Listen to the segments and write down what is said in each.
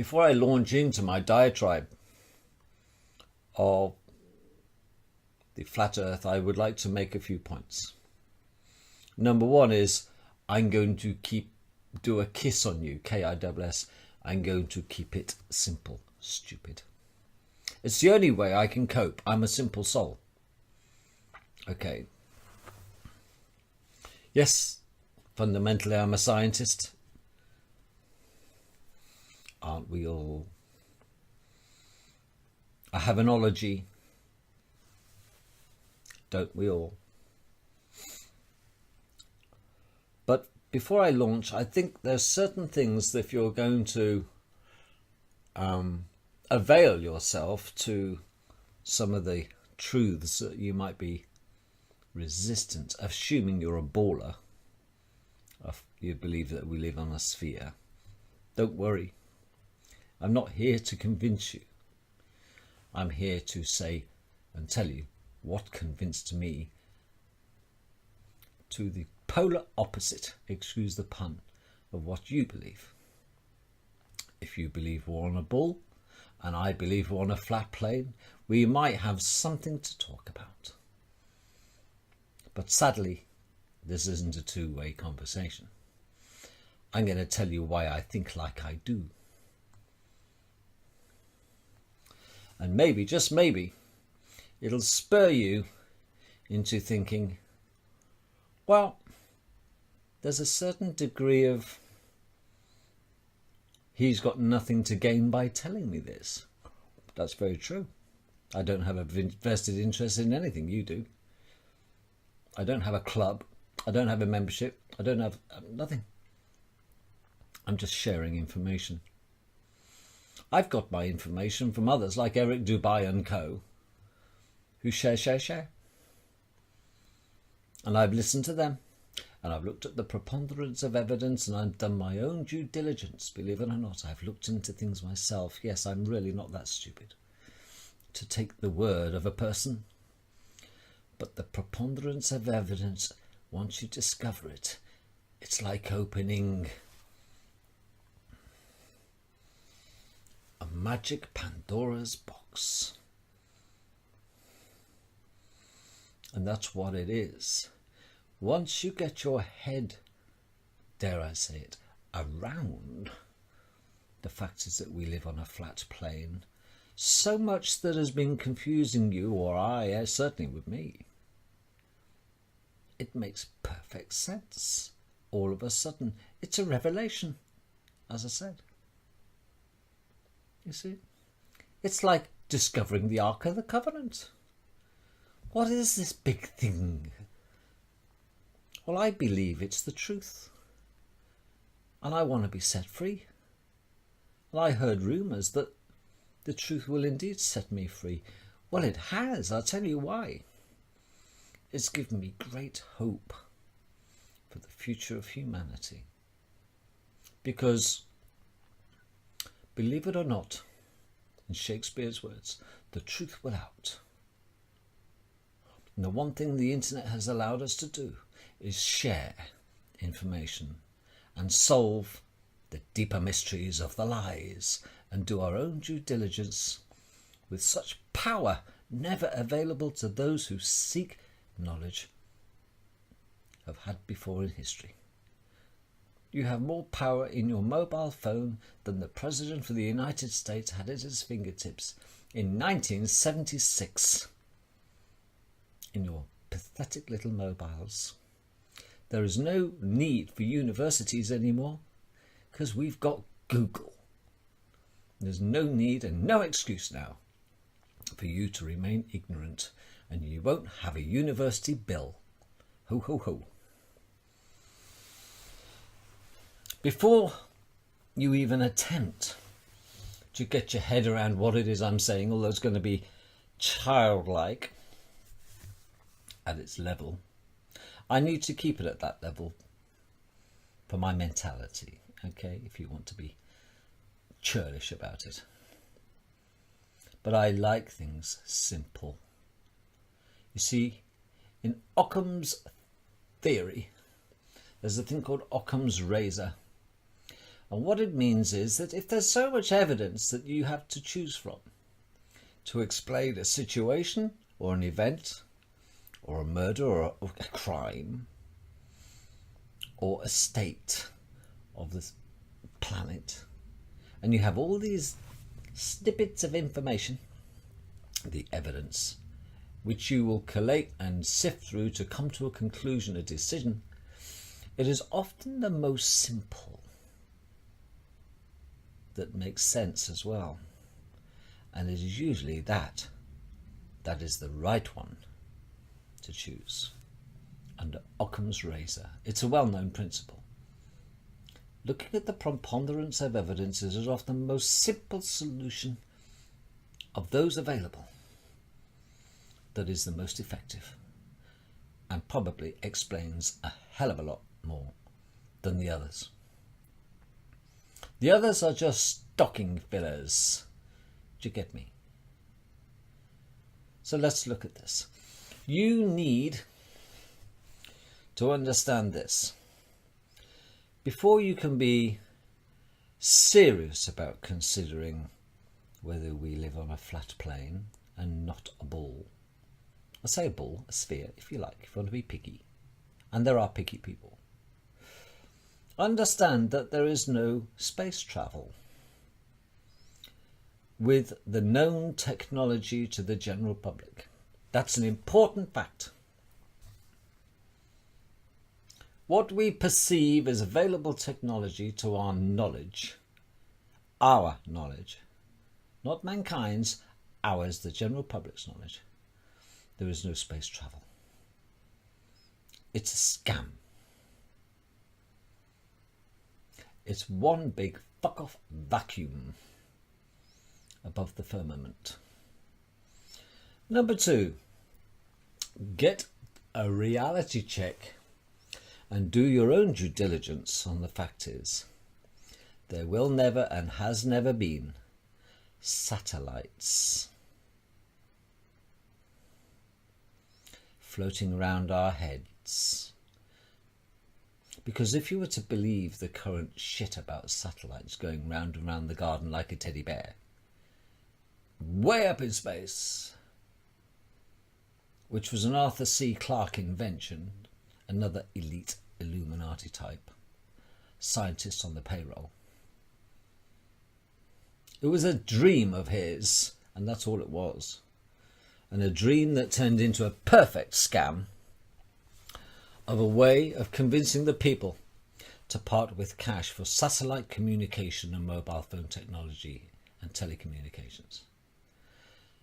Before I launch into my diatribe of the flat earth, I would like to make a few points. Number one is I'm going to do a kiss on you, Kiss. I'm going to keep it simple, stupid. It's the only way I can cope. I'm a simple soul. Okay. Yes, fundamentally I'm a scientist. Aren't we all? I have an ology. Don't we all? But before I launch, I think there's certain things that if you're going to avail yourself to some of the truths that you might be resistant, assuming you're a baller, you believe that we live on a sphere. Don't worry. I'm not here to convince you. I'm here to say and tell you what convinced me to the polar opposite, excuse the pun, of what you believe. If you believe we're on a ball and I believe we're on a flat plane, we might have something to talk about. But sadly, this isn't a two-way conversation. I'm going to tell you why I think like I do. And maybe, just maybe, it'll spur you into thinking, well, there's a certain degree of he's got nothing to gain by telling me this. That's very true. I don't have a vested interest in anything you do. I don't have a club. I don't have a membership. I don't have nothing. I'm just sharing information. I've got my information from others like Eric Dubai and co. who share. And I've listened to them. And I've looked at the preponderance of evidence and I've done my own due diligence. Believe it or not, I've looked into things myself. Yes, I'm really not that stupid to take the word of a person. But the preponderance of evidence, once you discover it, it's like opening a magic Pandora's box. And that's what it is. Once you get your head, dare I say it, around the fact is that we live on a flat plane, so much that has been confusing you, or certainly with me, it makes perfect sense. All of a sudden, it's a revelation, as I said. You see? It's like discovering the Ark of the Covenant. What is this big thing? Well, I believe it's the truth. And I want to be set free. Well, I heard rumours that the truth will indeed set me free. Well, it has. I'll tell you why. It's given me great hope for the future of humanity. Because, believe it or not, in Shakespeare's words, the truth will out. And the one thing the internet has allowed us to do is share information and solve the deeper mysteries of the lies and do our own due diligence with such power never available to those who seek knowledge have had before in history. You have more power in your mobile phone than the President of the United States had at his fingertips in 1976 in your pathetic little mobiles. There is no need for universities anymore because we've got Google. There's no need and no excuse now for you to remain ignorant, and you won't have a university bill. Ho, ho, ho. Before you even attempt to get your head around what it is I'm saying, although it's going to be childlike at its level, I need to keep it at that level for my mentality, okay, if you want to be churlish about it. But I like things simple. You see, in Occam's theory, there's a thing called Occam's razor. And what it means is that if there's so much evidence that you have to choose from to explain a situation or an event or a murder or a crime or a state of the planet, and you have all these snippets of information, the evidence, which you will collate and sift through to come to a conclusion, a decision, it is often the most simple that makes sense as well. And it is usually that is the right one to choose. Under Occam's razor, it's a well-known principle. Looking at the preponderance of evidence is often the most simple solution of those available that is the most effective, and probably explains a hell of a lot more than the others. The others are just stocking fillers. Do you get me? So let's look at this. You need to understand this. Before you can be serious about considering whether we live on a flat plane and not a ball, I say a ball, a sphere, if you like, if you want to be picky. And there are picky people. Understand that there is no space travel. With the known technology to the general public. That's an important fact. What we perceive as available technology to our knowledge, not mankind's, ours, the general public's knowledge, there is no space travel. It's a scam. It's one big fuck-off vacuum above the firmament. Number 2, get a reality check and do your own due diligence on the fact is there will never and has never been satellites floating around our heads. Because if you were to believe the current shit about satellites going round and round the garden like a teddy bear, way up in space, which was an Arthur C. Clarke invention, another elite Illuminati type, scientist on the payroll. It was a dream of his, and that's all it was. And a dream that turned into a perfect scam of a way of convincing the people to part with cash for satellite communication and mobile phone technology and telecommunications.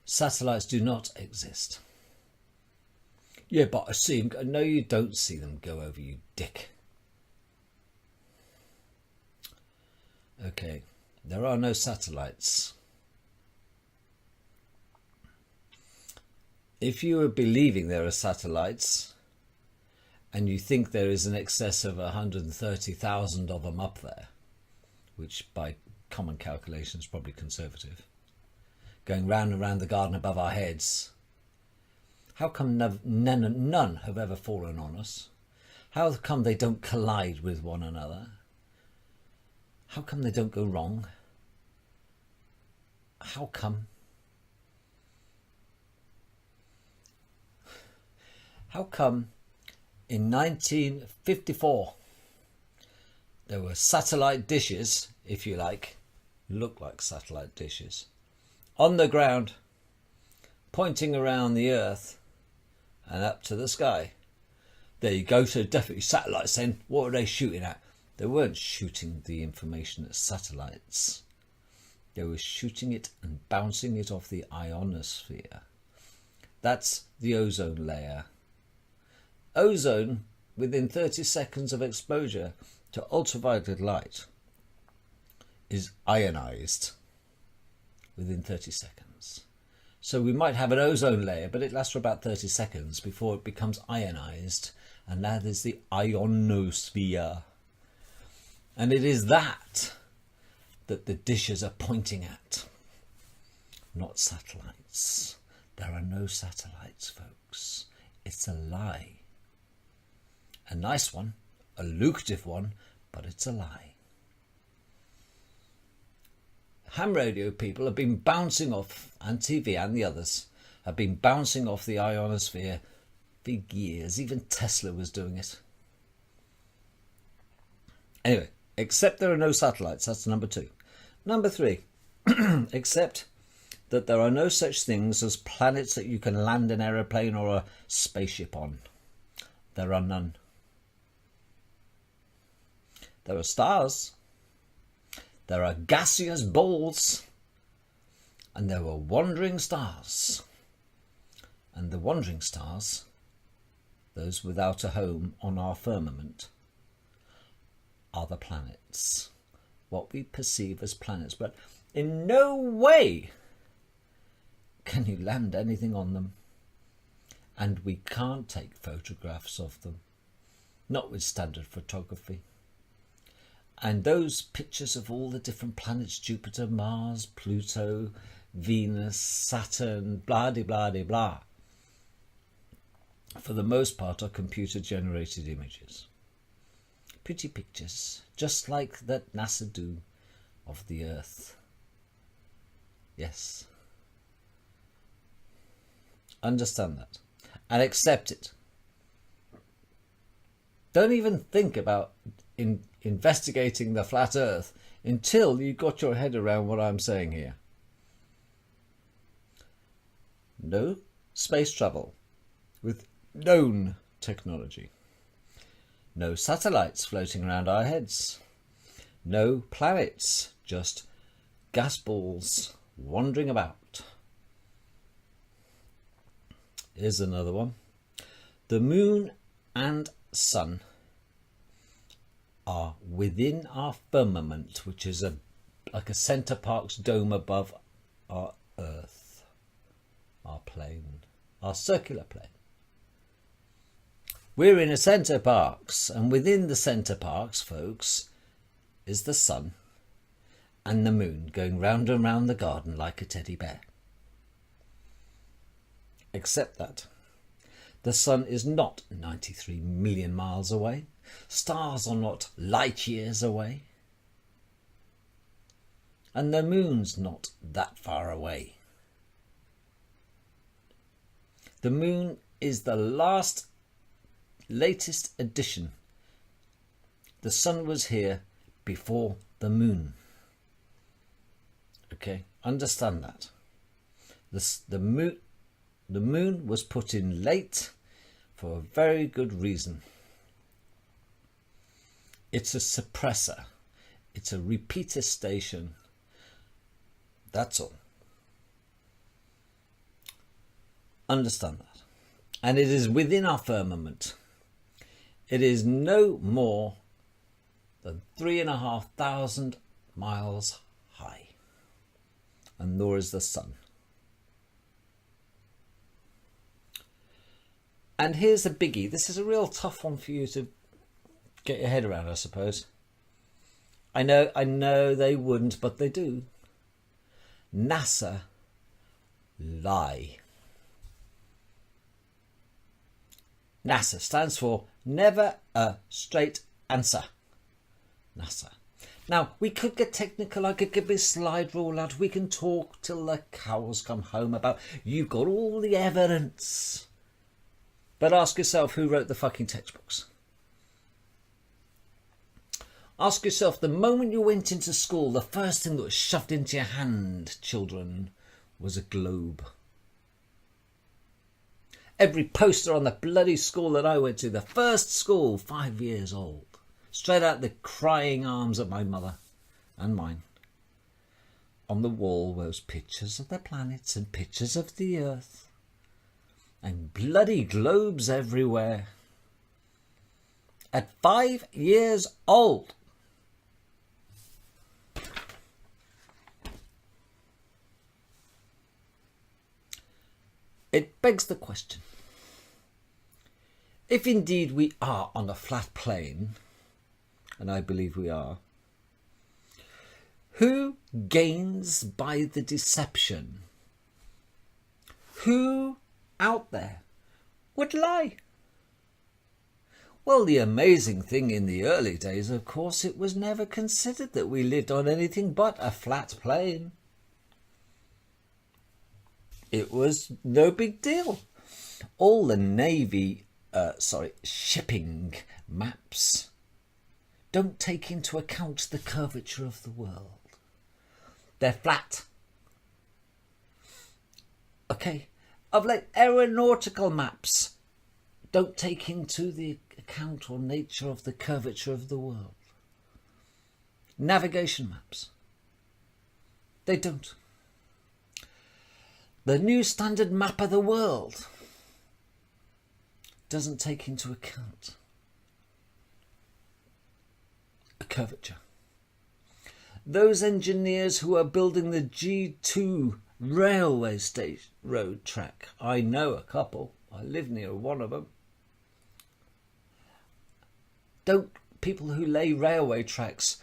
Satellites do not exist. Yeah, but I see them. No, you don't see them go over, you dick. Okay, there are no satellites. If you are believing there are satellites and you think there is an excess of 130,000 of them up there, which by common calculation is probably conservative, going round and round the garden above our heads, how come none have ever fallen on us? How come they don't collide with one another? How come they don't go wrong? How come? How come in 1954 there were satellite dishes, if you like, look like satellite dishes, on the ground, pointing around the Earth and up to the sky? There you go, so definitely satellites then. What were they shooting at? They weren't shooting the information at satellites. They were shooting it and bouncing it off the ionosphere. That's the ozone layer. Ozone, within 30 seconds of exposure to ultraviolet light, is ionized within 30 seconds. So we might have an ozone layer, but it lasts for about 30 seconds before it becomes ionized, and that is the ionosphere. And it is that the dishes are pointing at, not satellites. There are no satellites, folks. It's a lie. A nice one, a lucrative one, but it's a lie. ham radio people have been bouncing off, and TV and the others have been bouncing off the ionosphere for years. Even Tesla was doing it. Anyway, except there are no satellites. That's number 2. Number 3, except that there are no such things as planets that you can land an aeroplane or a spaceship on. There are none. There are stars. There are gaseous balls. And there were wandering stars. And the wandering stars, those without a home on our firmament, are the planets. What we perceive as planets. But in no way can you land anything on them. And we can't take photographs of them, not with standard photography. And those pictures of all the different planets, Jupiter, Mars, Pluto, Venus, Saturn, blah de blah de blah, for the most part are computer generated images. Pretty pictures, just like that NASA do of the Earth. Yes. Understand that and accept it. Don't even think about investigating the flat Earth until you got your head around what I'm saying here. No space travel with known technology. No satellites floating around our heads. No planets, just gas balls wandering about. Here's another one. The moon and sun are within our firmament, which is like a Centre Parks dome above our Earth, our plane, our circular plane. We're in a Centre Parks, and within the Centre Parks, folks, is the sun and the moon going round and round the garden like a teddy bear. Except that the sun is not 93 million miles away. Stars are not light years away. And the moon's not that far away. The moon is the latest addition. The sun was here before the moon. Okay, understand that. The moon was put in late for a very good reason. It's a suppressor. It's a repeater station. That's all. Understand that. And it is within our firmament. It is no more than 3,500 miles high. And nor is the sun. And here's a biggie. This is a real tough one for you to get your head around, I suppose. I know they wouldn't, but they do. NASA lie. NASA stands for Never a Straight Answer. NASA. Now, we could get technical. I could give this slide rule out. We can talk till the cows come home about you've got all the evidence. But ask yourself who wrote the fucking textbooks. Ask yourself, the moment you went into school, the first thing that was shoved into your hand, children, was a globe. Every poster on the bloody school that I went to, the first school, 5 years old, straight out the crying arms of my mother and mine. On the wall was pictures of the planets and pictures of the Earth. And bloody globes everywhere. At 5 years old. It begs the question. If indeed we are on a flat plane, and I believe we are, who gains by the deception? Who out there would lie? Well, the amazing thing in the early days, of course, it was never considered that we lived on anything but a flat plane. It was no big deal. All the shipping maps don't take into account the curvature of the world. They're flat. Okay, of like aeronautical maps don't take into the account or nature of the curvature of the world. Navigation maps, they don't. The new standard map of the world doesn't take into account a curvature. Those engineers who are building the G2 railway road track, I know a couple, I live near one of them. People who lay railway tracks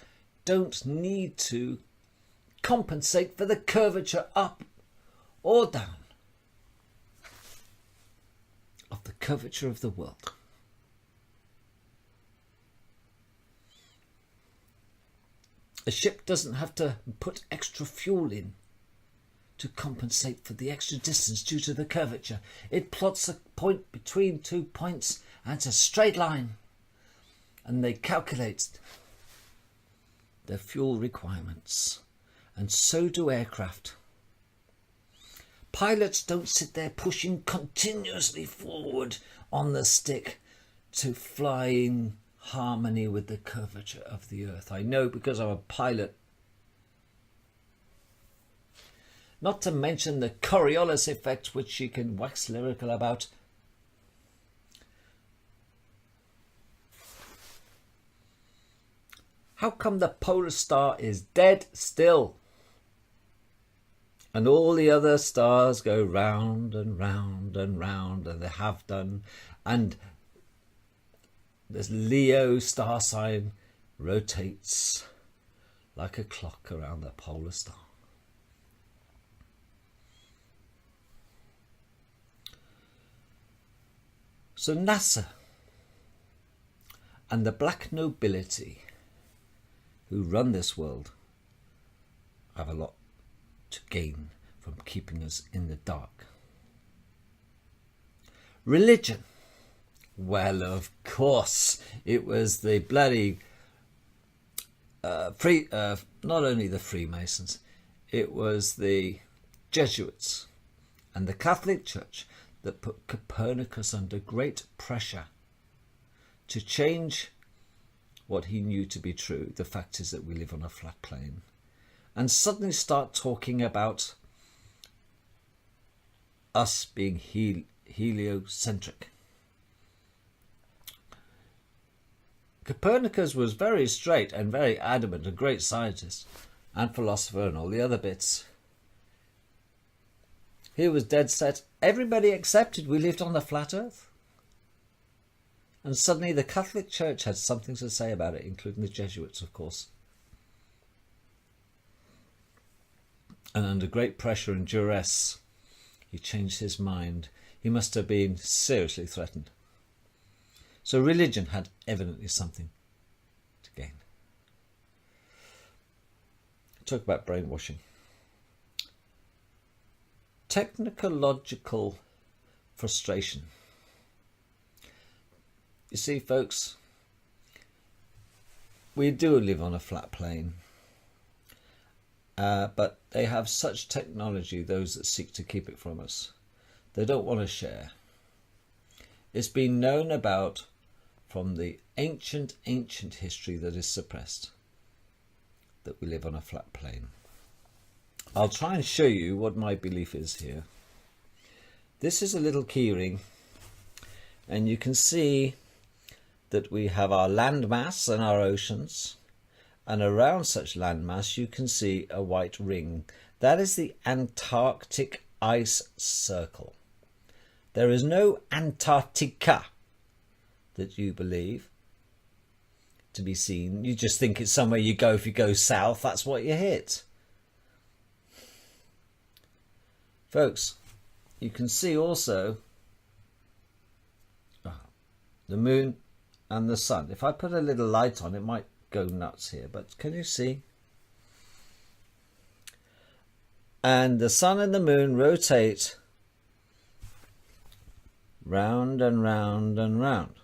don't need to compensate for the curvature up or down of the curvature of the world. A ship doesn't have to put extra fuel in to compensate for the extra distance due to the curvature. It plots a point between 2 points and it's a straight line, and they calculate their fuel requirements, and so do aircraft. Pilots don't sit there pushing continuously forward on the stick to fly in harmony with the curvature of the earth. I know because I'm a pilot. Not to mention the Coriolis effect, which she can wax lyrical about. How come the polar star is dead still? And all the other stars go round and round and round, and they have done. And this Leo star sign rotates like a clock around the polar star. So NASA and the black nobility who run this world have a lot to gain from keeping us in the dark. Religion. Well, of course, it was the bloody not only the Freemasons, it was the Jesuits and the Catholic Church that put Copernicus under great pressure to change what he knew to be true. The fact is that we live on a flat plane, and suddenly start talking about us being heliocentric. Copernicus was very straight and very adamant, a great scientist and philosopher and all the other bits. He was dead set. Everybody accepted we lived on the flat earth. And suddenly the Catholic Church had something to say about it, including the Jesuits, of course. And under great pressure and duress, he changed his mind. He must have been seriously threatened. So religion had evidently something to gain. Talk about brainwashing. Technological frustration. You see, folks, we do live on a flat plane, but they have such technology, those that seek to keep it from us. They don't want to share. It's been known about from the ancient history that is suppressed, that we live on a flat plane. I'll try and show you what my belief is here. This is a little keyring, and you can see that we have our landmass and our oceans, and around such landmass you can see a white ring. That is the Antarctic ice circle. There is no Antarctica that you believe to be seen. You just think it's somewhere you go. If you go south, that's what you hit. Folks, you can see also the moon and the sun. If I put a little light on, it might go nuts here, but can you see? And the sun and the moon rotate round and round and round.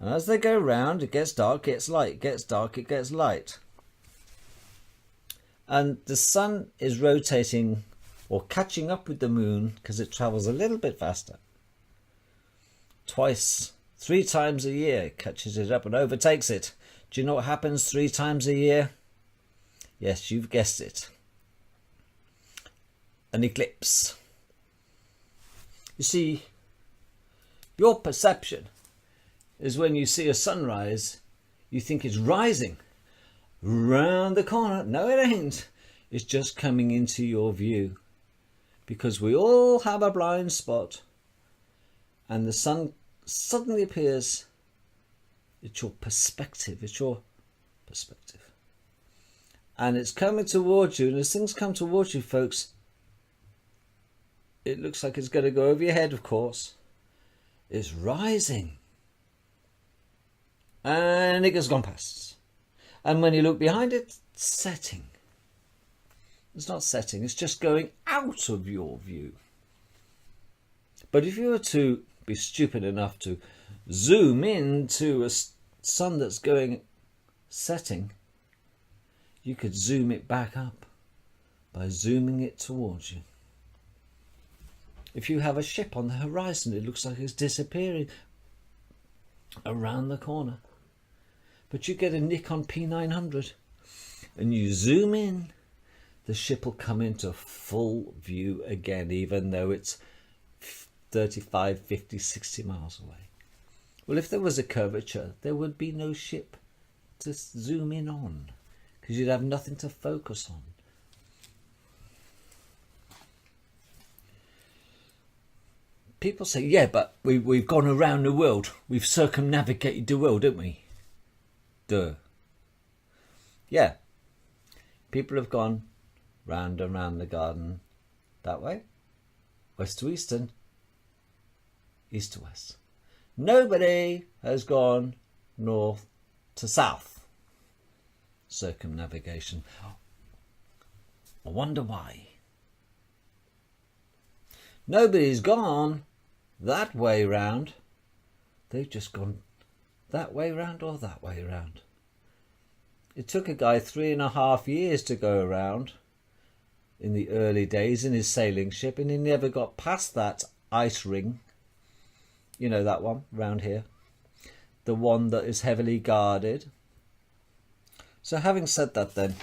And as they go round, it gets dark, it gets light, it gets dark, it gets light. And the sun is rotating or catching up with the moon because it travels a little bit faster. Twice, 3 times a year, it catches it up and overtakes it. Do you know what happens 3 times a year? Yes, you've guessed it. An eclipse. You see, your perception is when you see a sunrise, you think it's rising round the corner. No, it ain't. It's just coming into your view. Because we all have a blind spot, and the sun suddenly appears. It's your perspective. It's your perspective. And it's coming towards you, and as things come towards you, folks, it looks like it's going to go over your head, of course. It's rising. And it has gone past. And when you look behind it, it's setting. It's not setting, it's just going out of your view. But if you were to be stupid enough to zoom into a sun that's going setting, you could zoom it back up by zooming it towards you. If you have a ship on the horizon, it looks like it's disappearing around the corner. But you get a Nikon P900 and you zoom in, the ship will come into full view again, even though it's 35, 50, 60 miles away. Well, if there was a curvature, there would be no ship to zoom in on, because you'd have nothing to focus on. People say, yeah, but we've gone around the world. We've circumnavigated the world, haven't we? Duh. Yeah. People have gone round and round the garden that way. West to eastern. East to west. Nobody has gone north to south. Circumnavigation. I wonder why. Nobody's gone that way round. They've just gone that way round or that way round. It took a guy 3.5 years to go around in the early days in his sailing ship, and he never got past that ice ring. You know that one round here, the one that is heavily guarded. So having said that, then,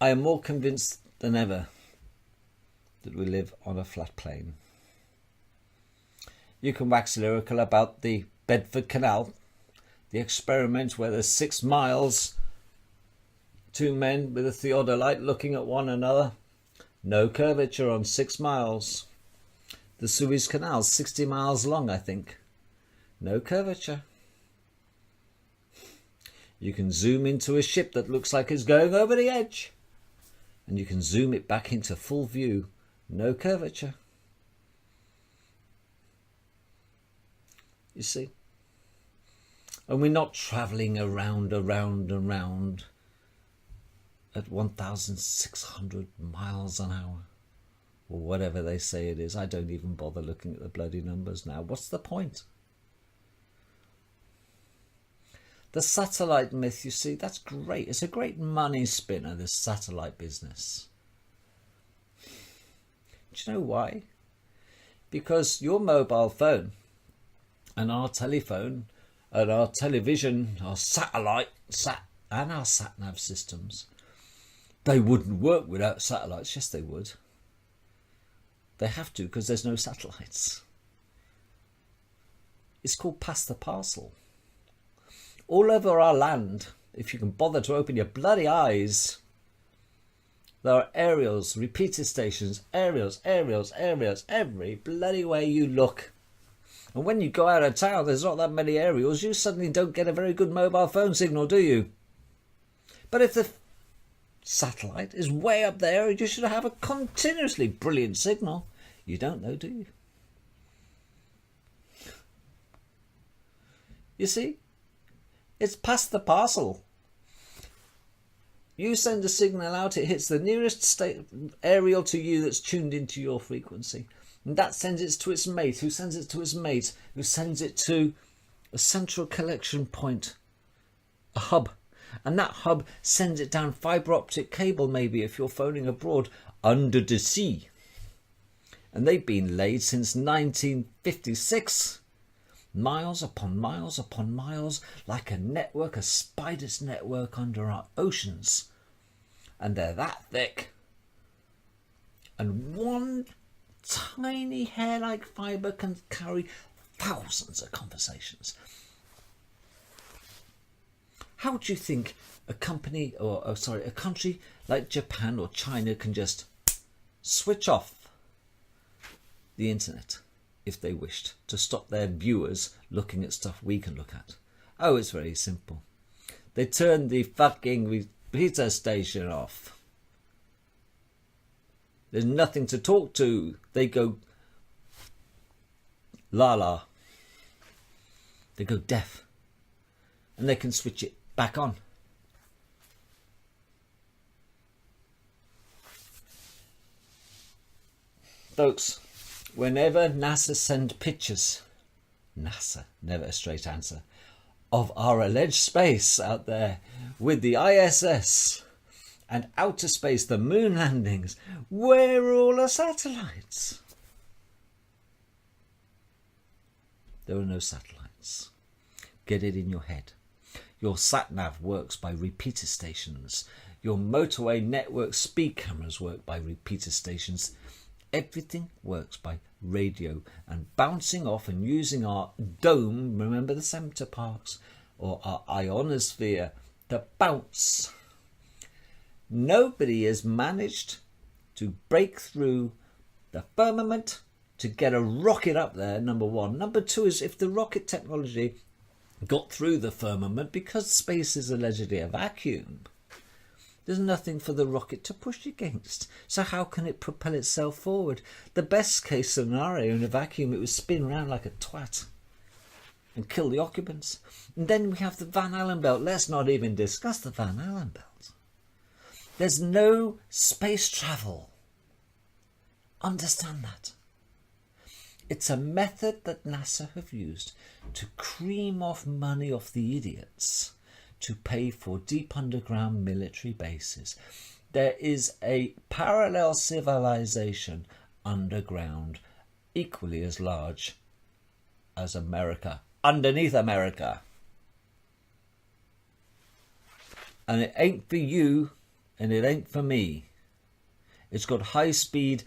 I am more convinced than ever that we live on a flat plane. You can wax lyrical about the Bedford Canal, the experiment where there's 6 miles, 2 men with a theodolite looking at one another. No curvature on 6 miles. The Suez Canal, 60 miles long, I think. No curvature. You can zoom into a ship that looks like it's going over the edge, and you can zoom it back into full view. No curvature. You see? And we're not travelling around at 1,600 miles an hour. Or whatever they say it is. I don't even bother looking at the bloody numbers now. What's the point? The satellite myth, you see, that's great. It's a great money spinner, this satellite business. Do you know why? Because your mobile phone and our telephone and our television, our satellite, and our sat-nav systems, they wouldn't work without satellites. Yes, they would. They have to, because there's no satellites. It's called pass the parcel. All over our land, if you can bother to open your bloody eyes, there are aerials, repeater stations, aerials, every bloody way you look. And when you go out of town, there's not that many aerials, you suddenly don't get a very good mobile phone signal, do you? But if the satellite is way up there, you should have a continuously brilliant signal. You don't know, do you? You see? It's past the parcel. You send a signal out, it hits the nearest aerial to you that's tuned into your frequency. And that sends it to its mate, who sends it to its mate, who sends it to a central collection point, a hub. And that hub sends it down fibre optic cable, maybe, if you're phoning abroad, under the sea. And they've been laid since 1956. Miles upon miles upon miles, like a network, a spider's network under our oceans. And they're that thick. And one tiny hair-like fibre can carry thousands of conversations. How do you think a company, a country like Japan or China can just switch off the internet if they wished, to stop their viewers looking at stuff we can look at? Oh, it's very simple. They turn the fucking repeater station off. There's nothing to talk to. They go la. They go deaf. And they can switch it back on. Folks, whenever NASA send pictures, NASA, never a straight answer, of our alleged space out there with the ISS and outer space, the moon landings, where are all the satellites? There are no satellites. Get it in your head. Your sat-nav works by repeater stations. Your motorway network speed cameras work by repeater stations. Everything works by radio and bouncing off and using our dome, remember the center parks, or our ionosphere, to bounce. Nobody has managed to break through the firmament to get a rocket up there, number one. Number two is, if the rocket technology got through the firmament, because space is allegedly a vacuum, there's nothing for the rocket to push against. So how can it propel itself forward? The best case scenario in a vacuum, it would spin around like a twat and kill the occupants. And then we have the Van Allen belt. Let's not even discuss the Van Allen belt. There's no space travel. Understand that. It's a method that NASA have used to cream off money off the idiots to pay for deep underground military bases. There is a parallel civilization underground, equally as large as America, underneath America. And it ain't for you, and it ain't for me. It's got high speed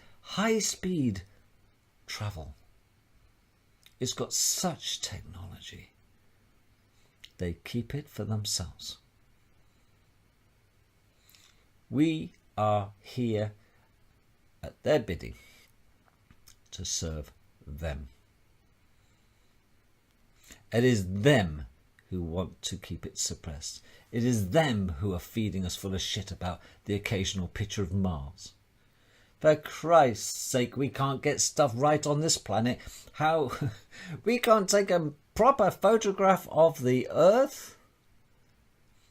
travel. It's got such technology. They keep it for themselves. We are here at their bidding to serve them. It is them who want to keep it suppressed. It is them who are feeding us full of shit about the occasional picture of Mars. For Christ's sake, we can't get stuff right on this planet. How? We can't take a proper photograph of the Earth?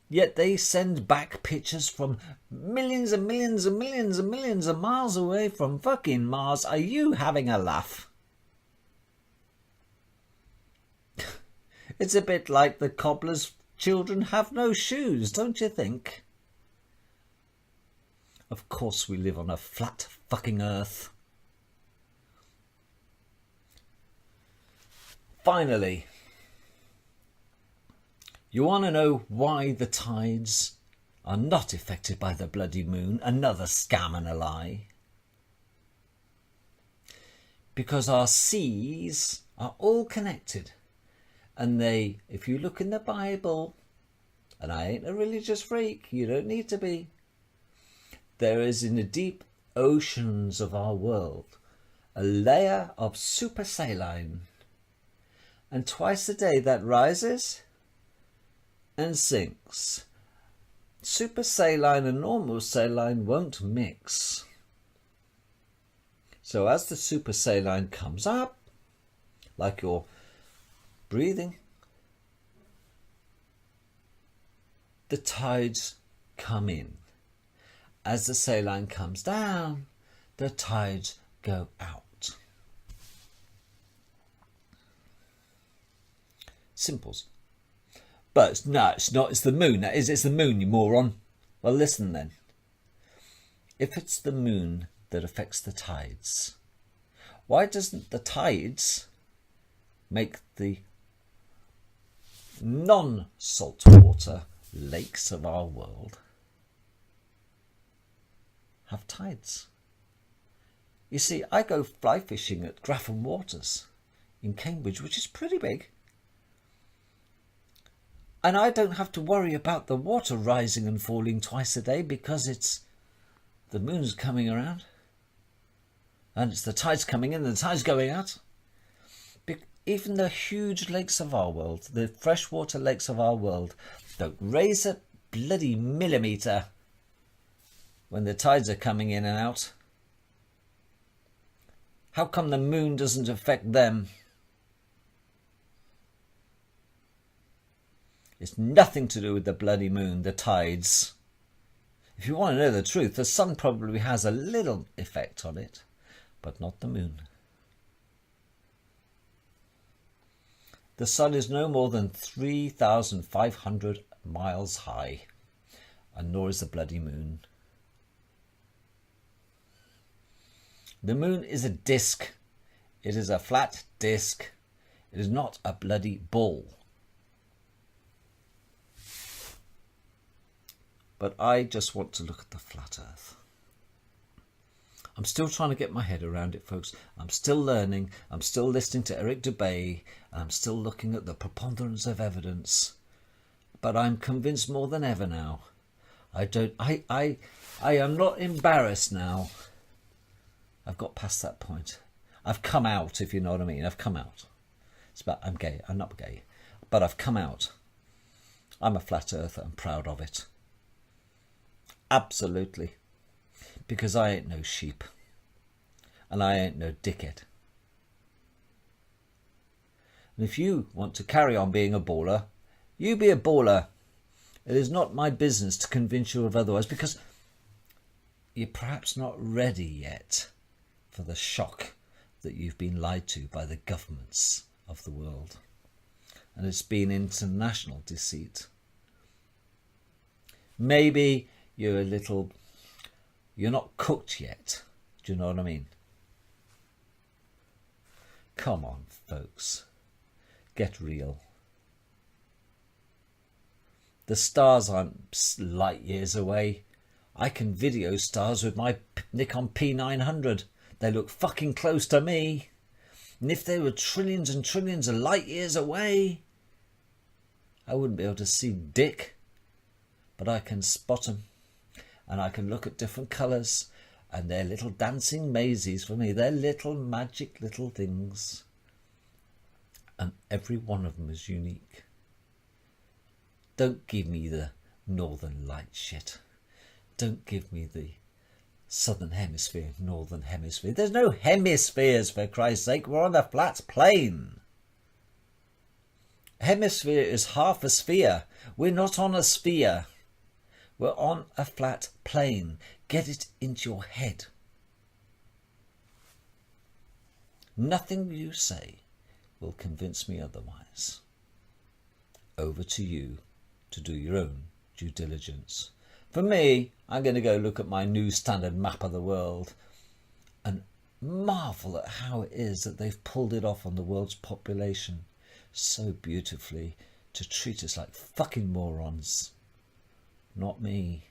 Yet they send back pictures from millions and millions and millions and millions of miles away from fucking Mars. Are you having a laugh? It's a bit like the cobbler's children have no shoes, don't you think? Of course we live on a flat fucking Earth. Finally, you want to know why the tides are not affected by the bloody moon? Another scam and a lie. Because our seas are all connected. And they, if you look in the Bible, and I ain't a religious freak, you don't need to be, there is in the deep oceans of our world a layer of supersaline. And twice a day that rises and sinks. Supersaline and normal saline won't mix. So as the supersaline comes up, like you're breathing, the tides come in. As the saline comes down, the tides go out. Simples. But no, it's not. It's the moon. That is, it's the moon, you moron. Well, listen then. If it's the moon that affects the tides, why doesn't the tides make the non-saltwater lakes of our world have tides? You see, I go fly fishing at Grafham Waters in Cambridge, which is pretty big. And I don't have to worry about the water rising and falling twice a day because it's the moon's coming around and it's the tides coming in and the tides going out. Even the huge lakes of our world, the freshwater lakes of our world, don't raise a bloody millimetre when the tides are coming in and out. How come the moon doesn't affect them? It's nothing to do with the bloody moon, the tides. If you want to know the truth, the sun probably has a little effect on it, but not the moon. The sun is no more than 3,500 miles high, and nor is the bloody moon. The moon is a disc. It is a flat disc. It is not a bloody ball. But I just want to look at the flat earth. I'm still trying to get my head around it, folks. I'm still learning. I'm still listening to Eric Dubay. I'm still looking at the preponderance of evidence. But I'm convinced more than ever now. I am not embarrassed now. I've got past that point. I've come out, if you know what I mean. I've come out. It's about, I'm gay. I'm not gay. But I've come out. I'm a flat earther. I'm proud of it. Absolutely. Because I ain't no sheep. And I ain't no dickhead. And if you want to carry on being a baller, you be a baller. It is not my business to convince you of otherwise, because you're perhaps not ready yet for the shock that you've been lied to by the governments of the world. And it's been international deceit. Maybe you're not cooked yet. Do you know what I mean? Come on, folks. Get real. The stars aren't light years away. I can video stars with my Nikon P900. They look fucking close to me. And if they were trillions and trillions of light years away, I wouldn't be able to see dick. But I can spot them. And I can look at different colours. And they're little dancing mazes for me. They're little magic little things. And every one of them is unique. Don't give me the northern light shit. Don't give me the southern hemisphere, northern hemisphere. There's no hemispheres, for Christ's sake. We're on a flat plane. Hemisphere is half a sphere. We're not on a sphere. We're on a flat plane. Get it into your head. Nothing you say will convince me otherwise. Over to you to do your own due diligence. For me, I'm going to go look at my new standard map of the world and marvel at how it is that they've pulled it off on the world's population so beautifully to treat us like fucking morons. Not me.